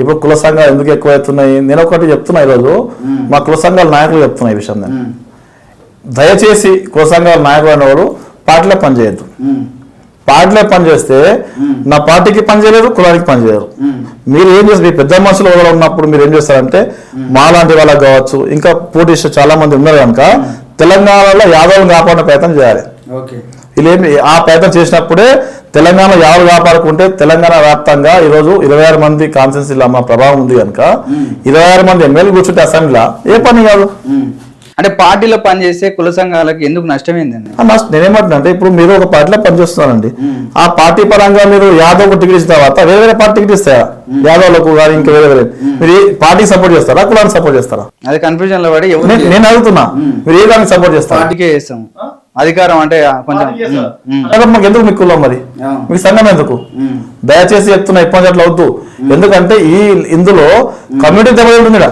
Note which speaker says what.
Speaker 1: ఇప్పుడు కుల సంఘాలు ఎందుకు ఎక్కువవుతున్నాయి? నేను ఒకటి చెప్తున్నా, ఈరోజు మా కుల సంఘాల నాయకులు చెప్తున్నా ఈ విషయం. నేను దయచేసి కుల సంఘాల నాయకులు అనేవారు పార్టీలో పనిచేయద్దు. పార్టీలో పనిచేస్తే నా పార్టీకి పనిచేయలేరు, కులానికి పనిచేయరు. మీరు ఏం చేస్తారు? మీ పెద్ద మనుషులు ఎవరు ఉన్నప్పుడు మీరు ఏం చేస్తారంటే మాలాంటి వాళ్ళకి కావచ్చు, ఇంకా పోటీ చాలా మంది ఉన్నారు కనుక తెలంగాణలో యాదవులను కాపాడిన ప్రయత్నం చేయాలి. వీళ్ళేమి ఆ ప్రయత్నం చేసినప్పుడే తెలంగాణ యాదవులు కాపాడుకుంటే తెలంగాణ వ్యాప్తంగా ఈరోజు 26 మంది కాన్స్టిట్యున్సీలో మా ప్రభావం ఉంది కనుక 26 మంది ఎమ్మెల్యే కూర్చుంటే అసెంబ్లీలో ఏ పని కాదు.
Speaker 2: అంటే పార్టీలో పనిచేసే కుల సంఘాలకు ఎందుకు నష్టమైందండి?
Speaker 1: నేనేమంటున్నా అంటే ఇప్పుడు మీరు ఒక పార్టీలో పనిచేస్తున్నారండి, ఆ పార్టీ పరంగా మీరు యాదవ్ టికెట్ ఇచ్చిన తర్వాత వేరే వేరే పార్టీ టికెట్ ఇస్తారా? యాదవ్లకు కానీ ఇంకా వేరే వేరే మీరు పార్టీకి సపోర్ట్ చేస్తారా, కులానికి సపోర్ట్ చేస్తారా?
Speaker 2: అది కన్ఫ్యూజన్ లో పడి
Speaker 1: నేను అడుగుతున్నా, మీరు ఏ దానికి సపోర్ట్ చేస్తారా?
Speaker 2: పార్టీకే చేస్తాం. అధికారం అంటే కొంచెం
Speaker 1: మాకు ఎందుకు మీకు కులం, మరి మీకు సంఘం ఎందుకు? దయచేసి చెప్తున్నా, ఇప్పటి అట్లా వద్దు. ఎందుకంటే ఇందులో కమ్యూనిటీ దెబ్బతింటుంది.